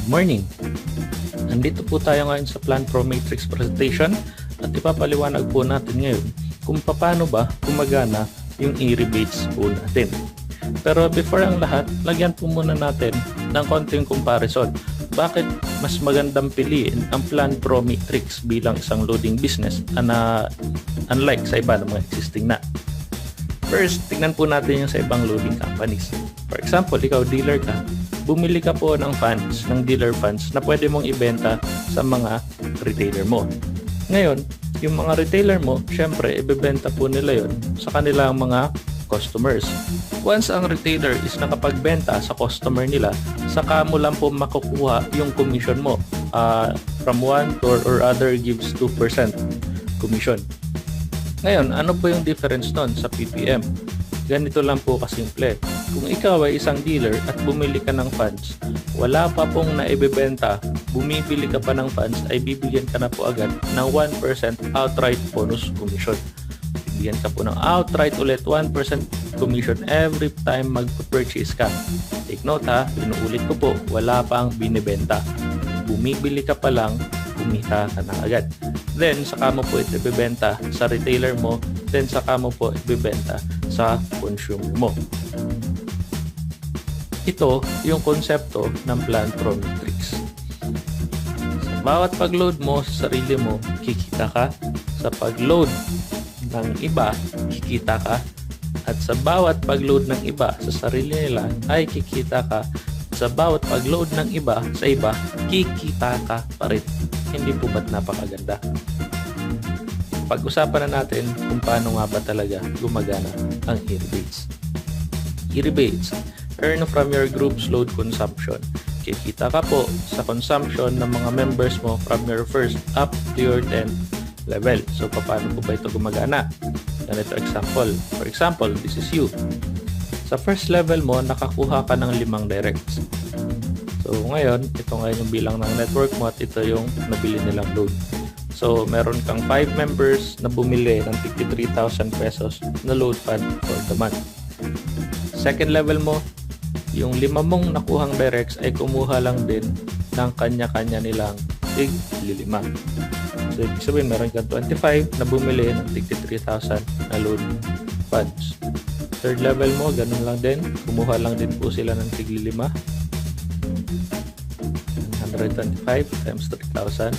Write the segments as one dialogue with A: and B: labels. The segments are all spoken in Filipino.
A: Morning! Nandito po tayo ngayon sa Plan Pro Matrix presentation at ipapaliwanag po natin ngayon kung paano ba gumagana yung e-rebates po natin. Pero before ang lahat, lagyan po muna natin ng konting comparison. Bakit mas magandang piliin ang Plan Pro Matrix bilang isang loading business unlike sa iba ng mga existing na? First, tignan po natin yung sa ibang loading companies. For example, ikaw dealer ka, bumili ka po ng funds, ng dealer funds na pwede mong ibenta sa mga retailer mo. Ngayon, yung mga retailer mo, syempre, ibebenta po nila yon sa kanilang mga customers. Once ang retailer is nakapagbenta sa customer nila, saka mo lang po makukuha yung commission mo. From one or other gives 2% commission. Ngayon, ano po yung difference nun sa PPM? Ganito lang po kasimple. Kung ikaw ay isang dealer at bumili ka ng funds, wala pa pong naibebenta, bumibili ka pa ng funds, ay bibigyan ka na po agad ng 1% outright bonus commission. Bibigyan ka po ng outright ulit 1% commission every time mag-purchase ka. Take note ha, inuulit ko po, wala pang binibenta. Bumibili ka pa lang, kumita ka na agad. Then, saka mo po ito ibebenta sa retailer mo, then saka mo po ibebenta sa consumer mo. Ito yung konsepto ng Plan Pro Matrix. Sa bawat pag-load mo sa sarili mo, kikita ka. Sa pag-load ng iba, kikita ka. At sa bawat pag-load ng iba sa sarili nila, ay kikita ka. Sa bawat pag-load ng iba sa iba, kikita ka pa rin. Hindi po ba't napakaganda? Pag-usapan na natin kung paano nga ba talaga gumagana ang e-rebates. E-rebates, earn from your group's load consumption. Kikita ka po sa consumption ng mga members mo from your first up to your 10th level. So, paano po ba ito gumagana? Ganito example. For example, this is you. Sa first level mo, nakakuha ka ng 5 directs. So, ngayon, ito ngayon yung bilang ng network mo at ito yung nabili nilang load. So, meron kang 5 members na bumili ng 53,000 pesos na load fund for the month. Second level mo, yung 5 mong nakuhang directs ay kumuha lang din ng kanya-kanya nilang tig 5. So, ibig sabihin, meron kang 25 na bumili ng 53,000 na load funds. Third level mo, ganun lang din. Kumuha lang din po sila ng tig 5. 125 times 3,000.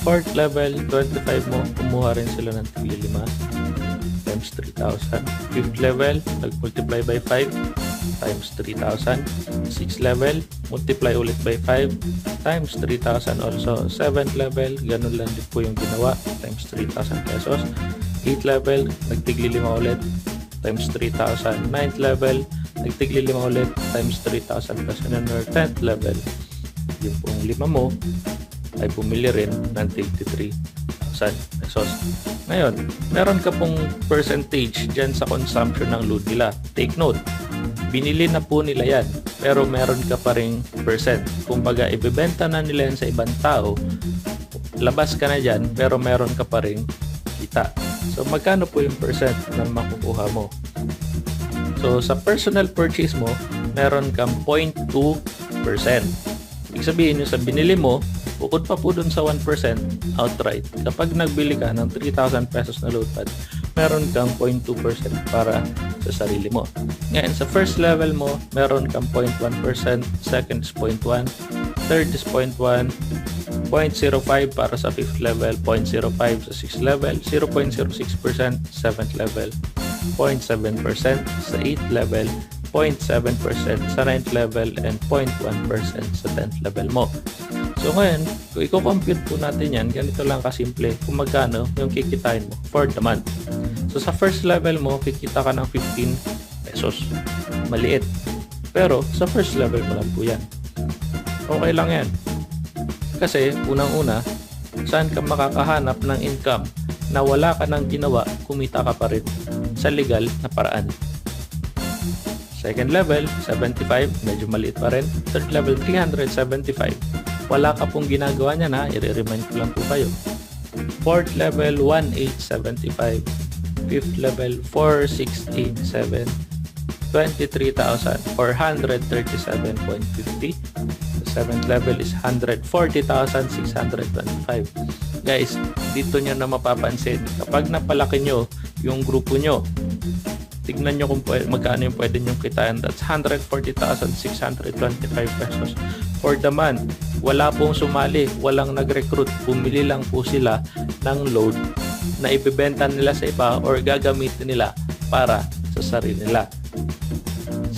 A: Fourth level, 25 mo, kumuha rin sila ng tig 5 times 3,000. Fifth level, nag-multiply by 5 times 3,000. Sixth level, multiply ulit by 5 times 3,000 also. Seventh level, ganun lang din po yung ginawa, times 3,000 pesos. Eighth level, nagtigli 5 ulit, times 3,000. Ninth level, nagtigli 5 ulit, times 3,000 pesos. And our 10th level, yung pong 5 mo ay bumili rin ng 83,000 pesos. Ngayon, meron ka pong percentage dyan sa consumption ng load nila. Take note, binili na po nila yan, pero meron ka pa ring percent. Kumbaga, ibebenta na nila yan sa ibang tao, labas ka na dyan, pero meron ka pa ring kita. So, magkano po yung percent na makukuha mo? So, sa personal purchase mo, meron kang 0.2%. Ibig sabihin yung sa binili mo, bukod pa po dun sa 1% outright. Kapag nagbili ka ng 3,000 pesos na load fund, meron kang 0.2% para sa sarili mo. Ngayon, sa first level mo, meron kang 0.1%, second is 0.1%, third is 0.1%, 0.05 para sa 5th level, 0.05 sa 6th level, 0.06% 7th level, 0.7% sa 8th level, 0.7% sa 9th level, and 0.1% sa 10th level mo. So ngayon, kung i-compute po natin yan, ganito lang kasimple kung magkano yung kikitain mo for the month. So sa first level mo, kikita ka ng 15 pesos. Maliit. Pero sa first level mo lang po yan. Okay lang yan. Kasi unang-una, saan ka makakahanap ng income na wala ka nang ginawa, kumita ka pa rin sa legal na paraan. Second level, 75, medyo maliit pa rin. Third level, 375. Wala ka pong ginagawa niya na, i-remind ko lang po kayo. Fourth level, 1875. Fifth level, 4687. 23,437.50. 7th level is 140,625. Guys, dito nyo na mapapansin, kapag napalaki nyo yung grupo nyo, tignan nyo kung magkano yung pwede nyo kitain. That's 140,625 pesos for the month. Wala pong sumali, walang nag-recruit, bumili lang po sila ng load na ibebenta nila sa iba or gagamitin nila para sa sarili nila.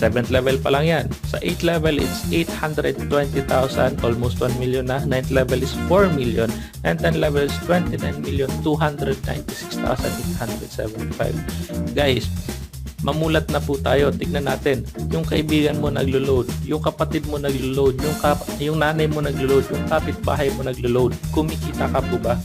A: 7th level pa lang yan. Sa 8th level, it's 820,000, almost 1 million na. 9th level is 4 million. And 10th level is 29,296,875. Guys, mamulat na po tayo. Tignan natin. Yung kaibigan mo naglo-load, yung kapatid mo naglo-load, yung nanay mo naglo-load, yung kapitbahay mo naglo-load. Kumikita ka po ba?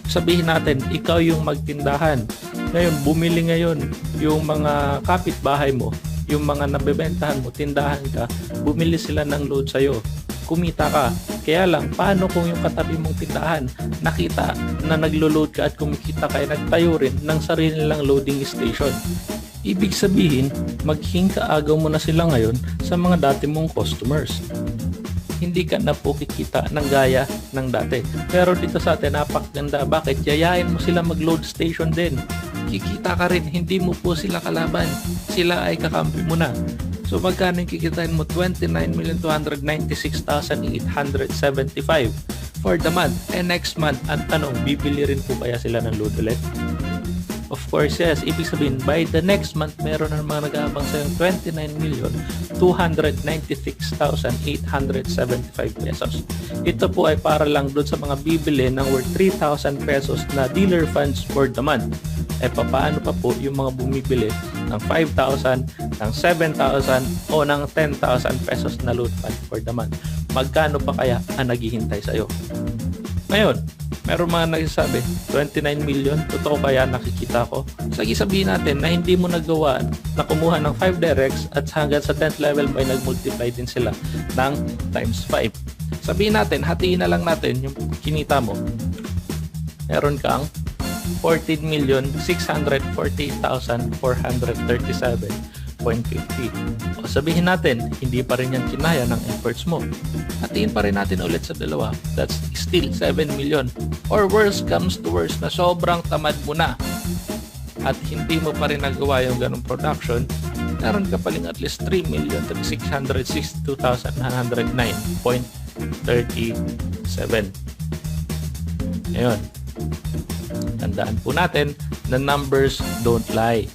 A: Sabihin natin, ikaw yung magtindahan. Ngayon, bumili ngayon yung mga kapitbahay mo, yung mga nabebentahan mo, tindahan ka, bumili sila ng load sa'yo. Kumita ka. Kaya lang, paano kung yung katabi mong tindahan nakita na naglo-load ka at kumikita ka, nagtayo rin ng sarili nilang loading station? Ibig sabihin, maging kaagaw mo na sila ngayon sa mga dati mong customers. Hindi ka na po kikita ng gaya ng dati. Pero dito sa atin, napakaganda. Bakit? Yayain mo sila mag-load station din. Kikita ka rin, hindi mo po sila kalaban. Sila ay kakampi mo na. So magkano yung kikitain mo? 29,296,875 for the month. And next month, ang tanong, bibili rin po kaya sila ng load ulit? Of course, yes. Ibig sabihin, by the next month, meron na mga nag-aabang sa yung 29,296,875 pesos. Ito po ay para lang doon sa mga bibili ng worth 3,000 pesos na dealer funds for the month. Eh, paano pa po yung mga bumibili ng 5,000, ng 7,000 o ng 10,000 pesos na load fund for the month? Magkano pa kaya ang naghihintay sa'yo? Ngayon, meron mga nagsasabi, 29 million, totoo kaya nakikita ko? Sabihin natin na hindi mo nagawa na kumuha ng 5 directs at hanggang sa 10th level may nag-multiply din sila ng times 5. Sabihin natin, hatiin na lang natin yung kinita mo. Meron kang 14,648,437.50. O sabihin natin, hindi pa rin yan kinaya ng efforts mo. Hatiin pa rin natin ulit sa dalawa. That's still 7 million. Or worse comes to worse na sobrang tamad mo na at hindi mo pa rin nagawa yung ganong production, meron ka paling at least 3,662,909.37. Ngayon, tandaan po natin na numbers don't lie.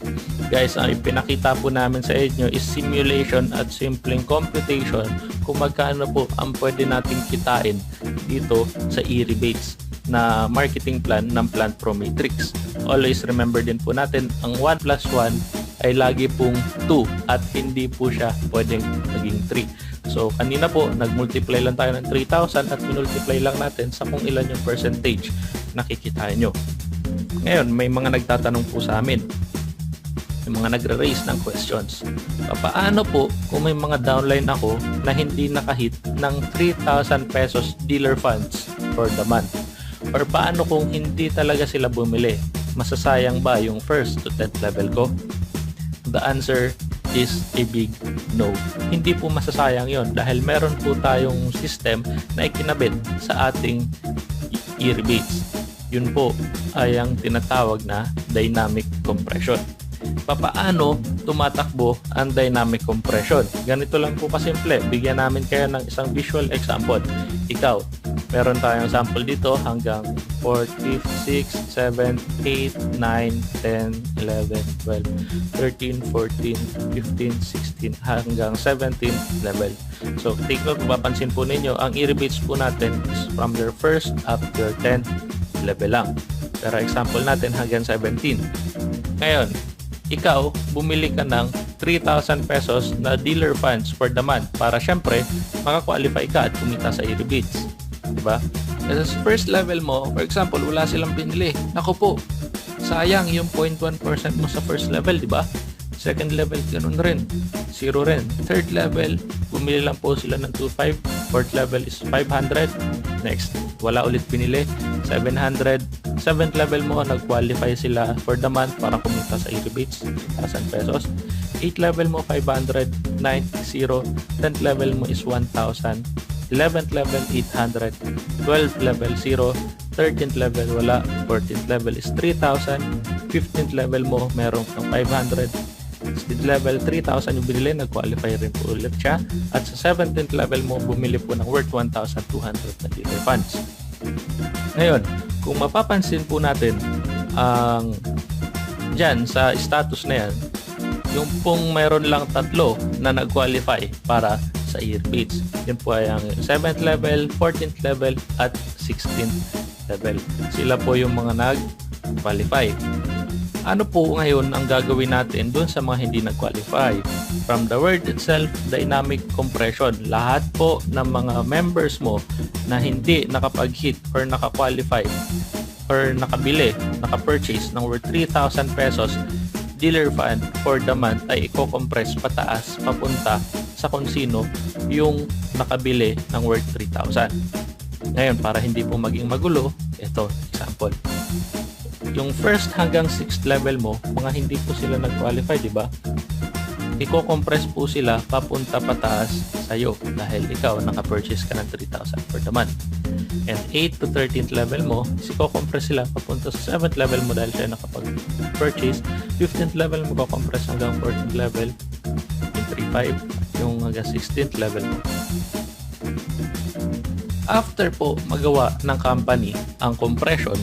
A: Guys, ang ipinakita po namin sa inyo is simulation at simpleng computation kung magkano po ang pwede nating kitain dito sa e-rebates na marketing plan ng Plant Pro Matrix. Always remember din po natin, ang 1 plus 1 ay lagi pong 2 at hindi po siya pwedeng maging 3. So, kanina po, nag-multiply lang tayo ng 3,000 at minultiply lang natin sa kung ilan yung percentage na kikitain nyo. Ngayon, may mga nagtatanong po sa amin. May mga nagre-raise ng questions. Paano po kung may mga downline ako na hindi nakahit ng 3,000 pesos dealer funds for the month? Or paano kung hindi talaga sila bumili? Masasayang ba yung first to 10th level ko? The answer is a big no. Hindi po masasayang yon dahil meron po tayong system na ikinabit sa ating e-rebates. Yun po ay ang tinatawag na dynamic compression. Paano tumatakbo ang dynamic compression? Ganito lang po kasimple. Bigyan namin kayo ng isang visual example. Ikaw, meron tayong sample dito hanggang 4, 5, 6, 7, 8, 9, 10, 11, 12, 13, 14, 15, 16, hanggang 17 level. So, take note, mapapansin po ninyo, ang e-rebates po natin is from your first up to your 10th level lang. Pero example natin hanggang 17. Ngayon, ikaw, bumili ka ng 3,000 pesos na dealer funds for the month para syempre makakwalify ka at kumita sa e-rebates. Diba? Kasi sa first level mo, for example, wala silang binili. Naku po, sayang yung 0.1% mo sa first level, diba? Second level, ganun rin. 0 rin. Third level, bumili lang po sila ng 2,500. Fourth level is 500. Next, wala ulit binili. 700. Seventh level mo, nag-qualify sila for the month para kumita sa e-rebates, 1,000 pesos. 8th level mo, 500. 9th, 0. 10th level mo is 1,000. 11th level 800, 12th level 0, 13th level wala, 14th level is 3,000, 15th level mo meron kang 500, 16th level 3,000 yung binili, nag-qualify rin po ulit siya, at sa 17th level mo bumili po ng worth 1,200 na dealer funds. Ngayon, kung mapapansin po natin ang dyan sa status na yan, yung pong mayroon lang tatlo na nag-qualify para sa year beats. Yun po ay ang 7th level, 14th level, at 16th level. Sila po yung mga nag-qualify. Ano po ngayon ang gagawin natin dun sa mga hindi nag-qualify? From the word itself, dynamic compression. Lahat po ng mga members mo na hindi nakapag-hit or naka-qualify or nakabili, naka-purchase ng worth 3,000 pesos dealer fund for the month ay i-compress pataas papunta sa kung sino yung nakabili ng worth 3,000. Ngayon, para hindi po maging magulo, ito, example. Yung first hanggang 6th level mo, mga hindi po sila nag-qualify, di ba? I-compress po sila papunta pataas sa'yo dahil ikaw naka-purchase ka ng 3,000 for the month. And 8 to 13th level mo, i-compress sila papunta sa 7th level mo dahil siya nakapag-purchase. 15th level mo ko-compress hanggang 14th level, yung 3,500, yung hanggang 16th level mo. After po magawa ng company ang compression,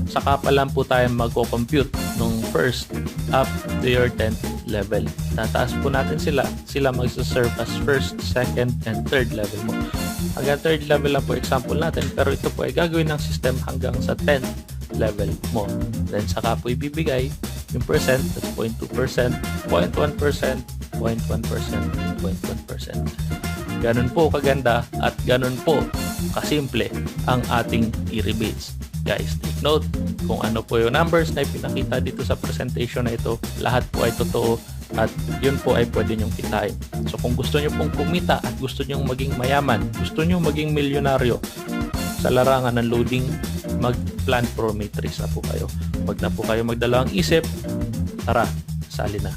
A: saka pa lang po tayo magko-compute nung first up to your 10th level. Tataas po natin sila magsaserve as first, second, and third level mo. Hanggang third level lang po example natin, pero ito po ay gagawin ng system hanggang sa 10th level mo. Then saka po ibibigay yung percent, that's 0.2%, 0.1%, 0.1%, 0.1%. Ganun po kaganda at ganun po kasimple ang ating e-rebates. Guys, take note kung ano po yung numbers na ipinakita dito sa presentation na ito. Lahat po ay totoo at yun po ay pwede nyong kitain. So kung gusto nyo pong kumita at gusto nyong maging mayaman, gusto nyo maging milyonaryo sa larangan ng loading, mag-Plan Pro Matrix na po kayo. Huwag na po kayo magdalawang isip. Tara, sali na.